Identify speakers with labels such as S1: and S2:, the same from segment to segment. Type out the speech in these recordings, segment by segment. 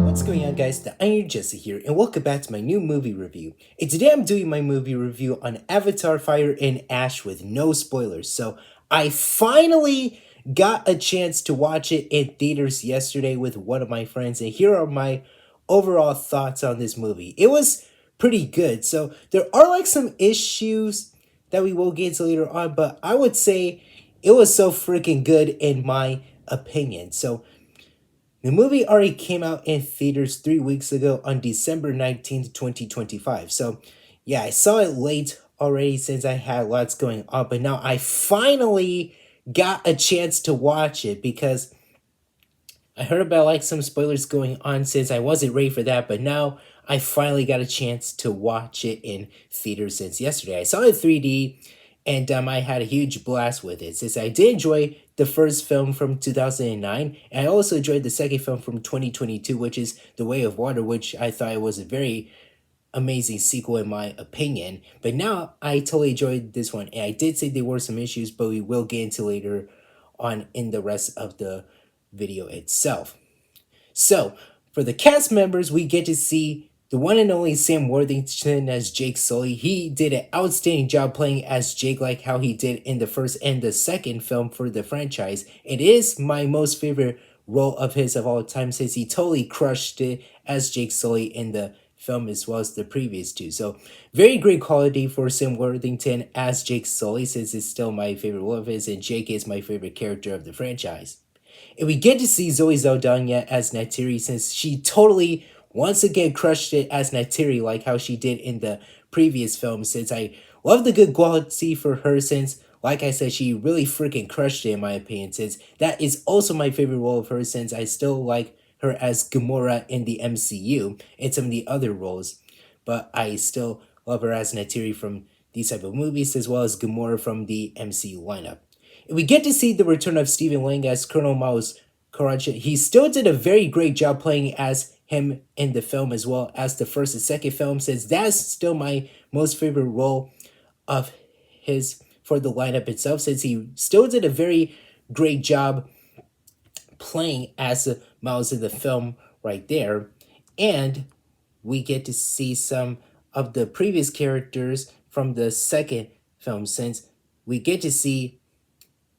S1: What's going on, guys? The Iron Jesse here, and welcome back to my new movie review. And today I'm doing my movie review on Avatar Fire and Ash with no spoilers. So I finally got a chance to watch it in theaters yesterday with one of my friends, and here are my overall thoughts on this movie. It was pretty good. So there are like some issues that we will get into later on, but I would say it was so freaking good in my opinion. So the movie already came out in theaters 3 weeks ago on December 19th, 2025. So, yeah, I saw it late already since I had lots going on, but now I finally got a chance to watch it because I heard about like some spoilers going on since I wasn't ready for that, but now I finally got a chance to watch it in theaters since yesterday. I saw it in 3D and I had a huge blast with it since I did enjoy the first film from 2009 and I also enjoyed the second film from 2022, which is The Way of Water, which I thought was a very amazing sequel in my opinion. But now I totally enjoyed this one, and I did say there were some issues, but we will get into later on in the rest of the video itself. So, for the cast members, we get to see the one and only Sam Worthington as Jake Sully. He did an outstanding job playing as Jake, like how he did in the first and the second film for the franchise. It is my most favorite role of his of all time since he totally crushed it as Jake Sully in the film as well as the previous two. So, very great quality for Sam Worthington as Jake Sully since it's still my favorite role of his, and Jake is my favorite character of the franchise. And we get to see Zoe Saldana as Neytiri since she totally once again crushed it as Neytiri like how she did in the previous film, since I love the good quality for her since like I said she really freaking crushed it in my opinion, since that is also my favorite role of hers since I still like her as Gamora in the MCU and some of the other roles, but I still love her as Neytiri from these type of movies as well as Gamora from the MCU lineup. We get to see the return of Stephen Lang as Colonel Miles Karachi. He still did a very great job playing as him in the film as well as the first and second film, since that's still my most favorite role of his for the lineup itself, since he still did a very great job playing as Miles in the film right there. And we get to see some of the previous characters from the second film, since we get to see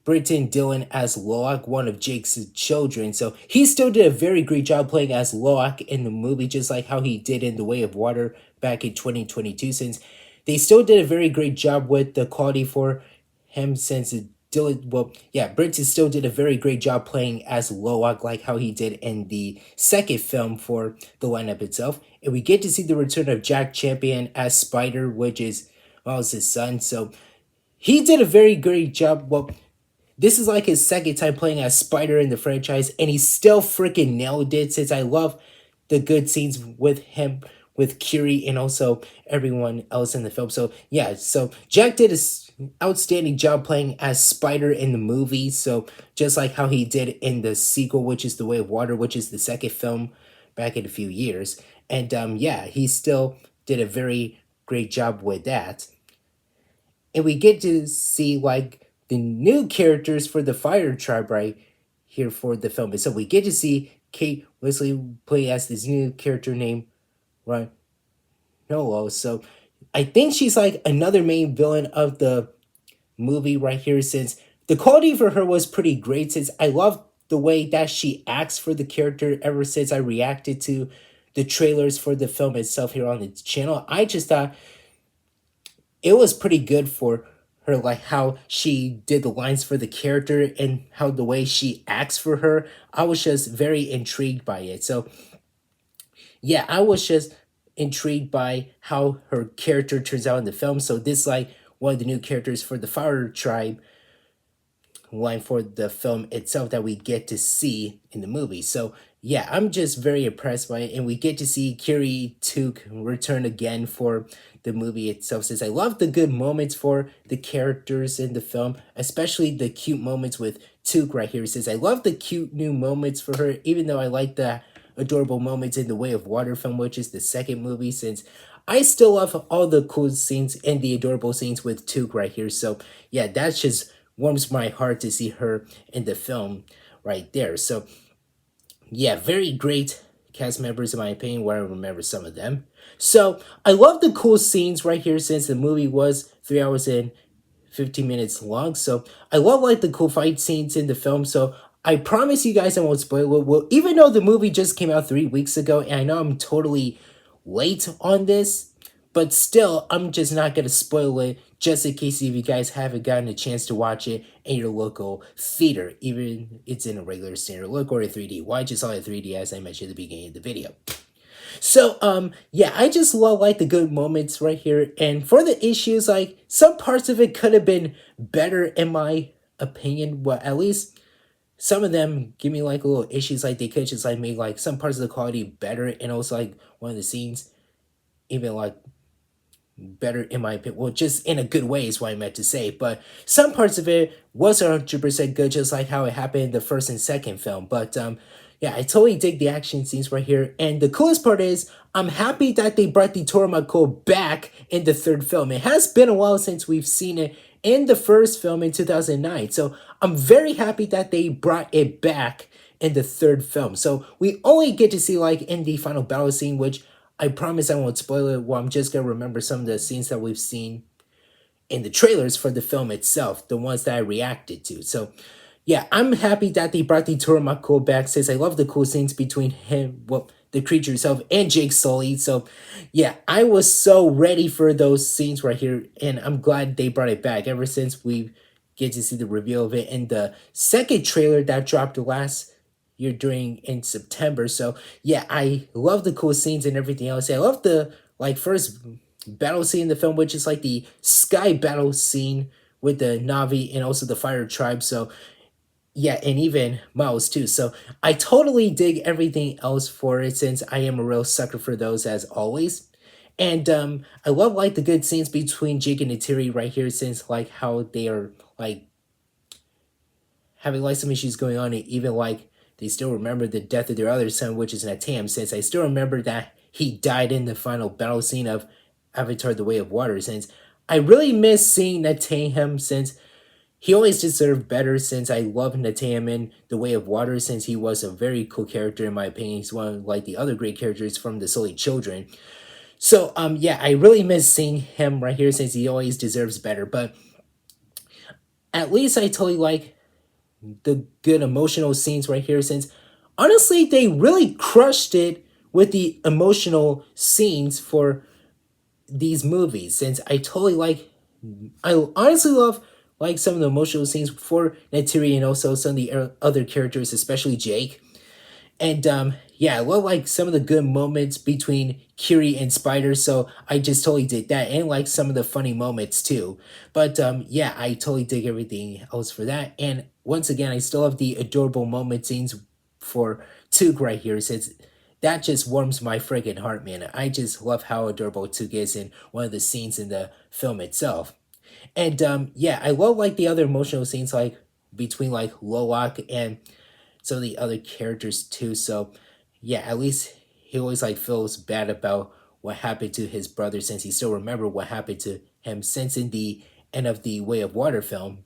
S1: Britton Dillon as Loak, one of Jake's children. So he still did a very great job playing as Loak in the movie, just like how he did in The Way of Water back in 2022, since they still did a very great job with the quality for him since Dylan, well, yeah, Britton still did a very great job playing as Loak, like how he did in the second film for the lineup itself. And we get to see the return of Jack Champion as Spider, which is, well, it's his son. So he did a very great job. Well, this is like his second time playing as Spider in the franchise, and he still freaking nailed it since I love the good scenes with him, with Curie, and also everyone else in the film. So, yeah, so Jack did an outstanding job playing as Spider in the movie. So, just like how he did in the sequel, which is The Way of Water, which is the second film back in a few years. And, yeah, he still did a very great job with that. And we get to see like the new characters for the Fire Tribe right here for the film. And so we get to see Kate Wesley play as this new character named Ron Nolo. So I think she's like another main villain of the movie right here, since the quality for her was pretty great, since I love the way that she acts for the character ever since I reacted to the trailers for the film itself here on the channel. I just thought it was pretty good for her, like how she did the lines for the character and how the way she acts for her. I was just very intrigued by it. So yeah, I was just intrigued by how her character turns out in the film. So this like one of the new characters for the Fire Tribe line for the film itself that we get to see in the movie. So yeah, I'm just very impressed by it, and we get to see Kiri Took return again for the movie itself. Since I love the good moments for the characters in the film, especially the cute moments with Took right here. Since I love the cute new moments for her, even though I like the adorable moments in The Way of Water film, which is the second movie, since I still love all the cool scenes and the adorable scenes with Took right here. So yeah, that just warms my heart to see her in the film right there. So yeah, very great cast members in my opinion, where I remember some of them. So I love the cool scenes right here since the movie was 3 hours and 15 minutes long. So I love like the cool fight scenes in the film. So I promise you guys I won't spoil it. Well, even though the movie just came out 3 weeks ago, and I know I'm totally late on this, but still, I'm just not gonna spoil it just in case if you guys haven't gotten a chance to watch it in your local theater, even it's in a regular standard look or a 3D. Why I just saw it 3D as I mentioned at the beginning of the video. So yeah, I just love like the good moments right here. And for the issues, like some parts of it could have been better in my opinion. Well, at least some of them give me like little issues, like they could just like make like some parts of the quality better, and also like one of the scenes even like better in my opinion. Well, just in a good way is what I meant to say. But some parts of it was 100% good, just like how it happened in the first and second film. But yeah, I totally dig the action scenes right here. And the coolest part is, I'm happy that they brought the Toromako back in the third film. It has been a while since we've seen it in the first film in 2009. So I'm very happy that they brought it back in the third film. So we only get to see like in the final battle scene, which I promise I won't spoil it. Well, I'm just gonna remember some of the scenes that we've seen in the trailers for the film itself, the ones that I reacted to. So yeah, I'm happy that they brought the Toromako back since I love the cool scenes between him, well, the creature itself, and Jake Sully. So yeah, I was so ready for those scenes right here, and I'm glad they brought it back ever since we get to see the reveal of it in the second trailer that dropped last year during in September. So yeah, I love the cool scenes and everything else. I love the like first battle scene in the film, which is like the sky battle scene with the Navi and also the Fire Tribe. So yeah, and even Miles too. So I totally dig everything else for it since I am a real sucker for those as always. And I love like the good scenes between Jake and Neytiri right here since like how they are like having like some issues going on, and even like they still remember the death of their other son, which is Natam, since I still remember that he died in the final battle scene of Avatar The Way of Water. Since I really miss seeing Natam since he always deserved better, since I love Natam in The Way of Water since he was a very cool character in my opinion. He's one of like the other great characters from the Sully Children. So yeah, I really miss seeing him right here since he always deserves better. But at least I totally like the good emotional scenes right here since honestly they really crushed it with the emotional scenes for these movies since I totally like I honestly love like some of the emotional scenes for Neytiri and also some of the other characters, especially Jake. And yeah, I love like some of the good moments between Kiri and Spider, so I just totally did that, and like some of the funny moments too. But yeah, I totally dig everything else for that. And once again, I still have the adorable moment scenes for Took right here, since that just warms my friggin' heart, man. I just love how adorable Took is in one of the scenes in the film itself. And yeah, I love like the other emotional scenes like between like Lowak and some of the other characters too. So yeah, at least he always like feels bad about what happened to his brother since he still remember what happened to him since in the end of the Way of Water film.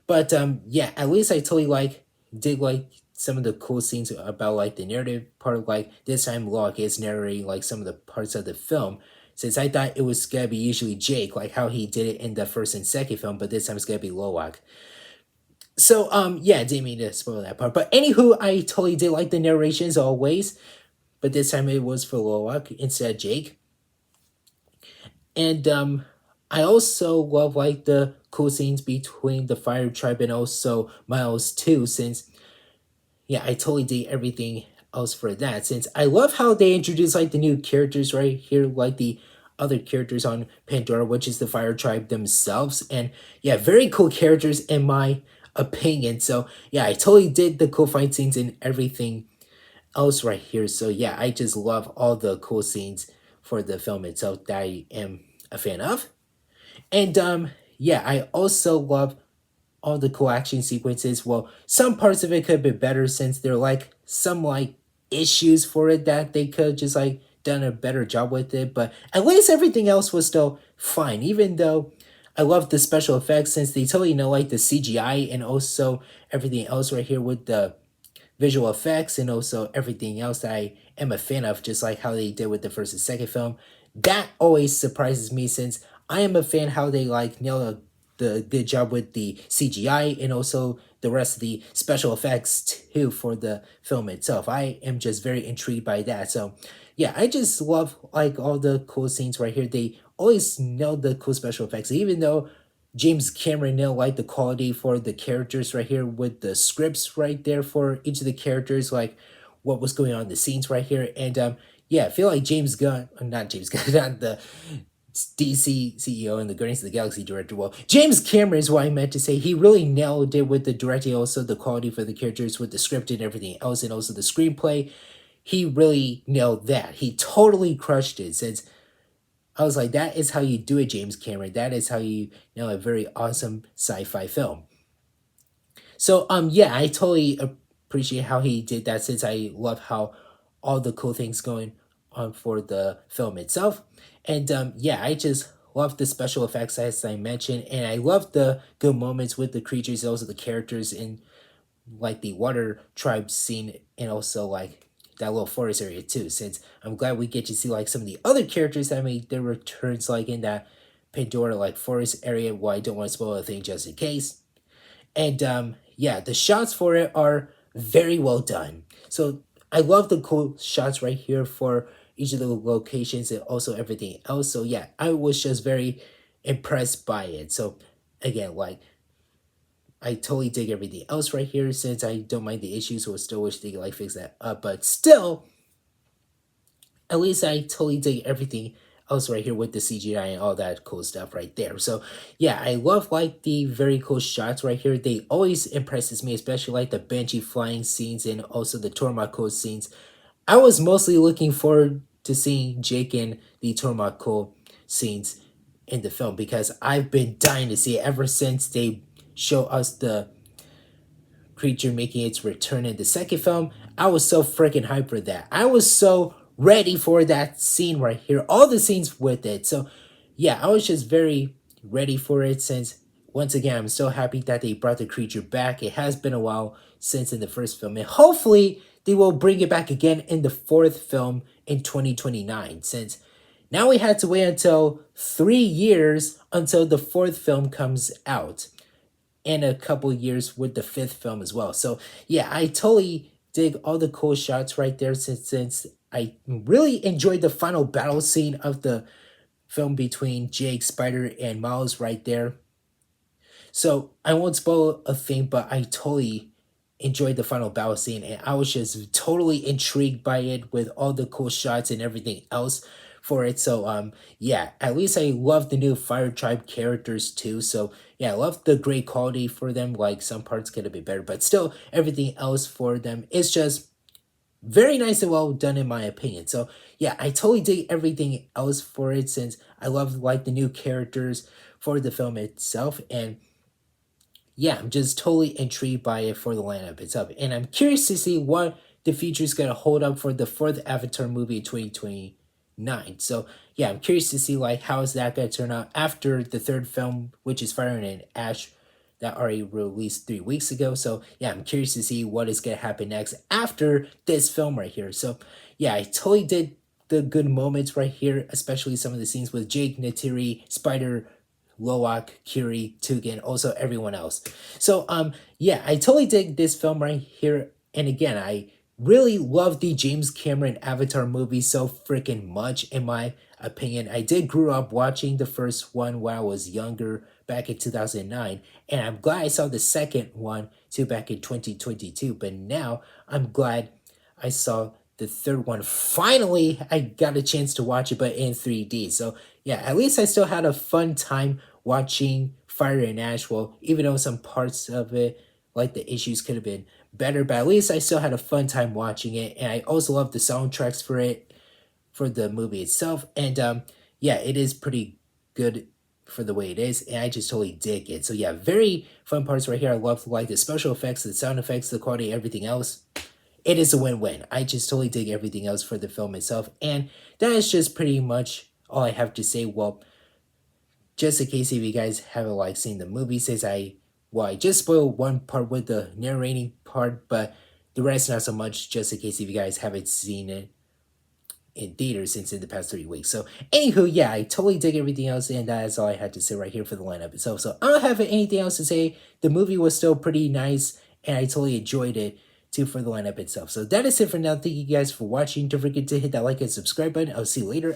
S1: But yeah, at least I totally like did like some of the cool scenes about like the narrative part of like this time Locke is narrating like some of the parts of the film. Since I thought it was gonna be usually Jake, like how he did it in the first and second film, but this time it's gonna be Lowak. So yeah, I didn't mean to spoil that part. But anywho, I totally did like the narrations always, but this time it was for Lowak instead of Jake. And I also love like the cool scenes between the Fire Tribe and also Miles too, since yeah, I totally did everything else for that. Since I love how they introduce like the new characters right here, like the other characters on Pandora, which is the Fire Tribe themselves. And yeah, very cool characters in my opinion. So yeah, I totally did the cool fight scenes and everything else right here. So yeah, I just love all the cool scenes for the film itself that I am a fan of. And yeah, I also love all the cool action sequences. Well, some parts of it could be better since there are like some like issues for it that they could just like done a better job with it, but at least everything else was still fine. Even though I love the special effects since they totally know like the CGI and also everything else right here with the visual effects and also everything else that I am a fan of, just like how they did with the first and second film. That always surprises me since I am a fan how they like nail the good job with the CGI and also the rest of the special effects too for the film itself. I am just very intrigued by that. So yeah, I just love like all the cool scenes right here. They always nail the cool special effects, even though James Cameron nailed like the quality for the characters right here with the scripts right there for each of the characters, like what was going on in the scenes right here. And yeah, I feel like James Gunn, not James Gunn, not the DC CEO and the Guardians of the Galaxy director. Well, James Cameron is what I meant to say. He really nailed it with the directing, also the quality for the characters, with the script and everything else, and also the screenplay. He really nailed that. He totally crushed it since I was like, that is how you do it, James Cameron. That is how you know a very awesome sci-fi film. So yeah, I totally appreciate how he did that since I love how all the cool things going on for the film itself. And yeah, I just love the special effects as I mentioned, and I love the good moments with the creatures, also the characters in like the water tribe scene and also like that little forest area too, since I'm glad we get to see like some of the other characters that made their returns like in that Pandora like forest area. Well, I don't want to spoil a thing just in case. And yeah, the shots for it are very well done. So I love the cool shots right here for each of the locations and also everything else. So yeah, I was just very impressed by it. So again, like I totally dig everything else right here since I don't mind the issues, so I still wish they could like fix that up. But still, at least I totally dig everything else right here with the CGI and all that cool stuff right there. So yeah, I love like the very cool shots right here. They always impresses me, especially like the Banshee flying scenes and also the Tormako scenes. I was mostly looking forward to seeing Jake and the Tormako scenes in the film because I've been dying to see it ever since they show us the creature making its return in the second film. I was so freaking hyped for that. I was so ready for that scene right here. All the scenes with it. So yeah, I was just very ready for it since once again I'm so happy that they brought the creature back. It has been a while since in the first film. And hopefully they will bring it back again in the fourth film in 2029. Since now we had to wait until 3 years until the fourth film comes out and a couple years with the fifth film as well. So yeah, I totally dig all the cool shots right there since I really enjoyed the final battle scene of the film between Jake, Spider, and Miles right there. So I won't spoil a thing, but I totally enjoyed the final battle scene and I was just totally intrigued by it with all the cool shots and everything else for it. So yeah, at least I love the new Fire Tribe characters too. So yeah, I love the great quality for them. Like some parts could have been better, but still everything else for them is just very nice and well done in my opinion. So yeah, I totally dig everything else for it since I love like the new characters for the film itself. And yeah, I'm just totally intrigued by it for the lineup itself. And I'm curious to see what the future is going to hold up for the fourth Avatar movie in 2029. So yeah, I'm curious to see like how is that going to turn out after the third film, which is Fire and Ash, that already released 3 weeks ago. So yeah, I'm curious to see what is going to happen next after this film right here. So yeah, I totally did the good moments right here, especially some of the scenes with Jake, Natiri, Spider, Loak, Kiri, Tugan, also everyone else. So yeah, I totally dig this film right here. And again, I really love the James Cameron Avatar movie so freaking much in my opinion. I did grew up watching the first one when I was younger back in 2009 and I'm glad I saw the second one too back in 2022, but now I'm glad I saw the third one. Finally, I got a chance to watch it, but in 3D. So yeah, at least I still had a fun time watching Fire and Ash. Well, even though some parts of it, like the issues could have been better, but at least I still had a fun time watching it. And I also love the soundtracks for it, for the movie itself. And yeah, it is pretty good for the way it is, and I just totally dig it. So yeah, very fun parts right here. I love like the special effects, the sound effects, the quality, everything else. it is a win-win. I just totally dig everything else for the film itself, and that is just pretty much all I have to say. Well, just in case if you guys haven't like seen the movie, since I just spoiled one part with the narrating part, but the rest not so much. Just in case if you guys haven't seen it in theaters since in the past 3 weeks. So, anywho, yeah, I totally dig everything else, and that is all I had to say right here for the lineup itself. So, I don't have anything else to say. The movie was still pretty nice, and I totally enjoyed it too for the lineup itself. So, that is it for now. Thank you guys for watching. Don't forget to hit that like and subscribe button. I'll see you later.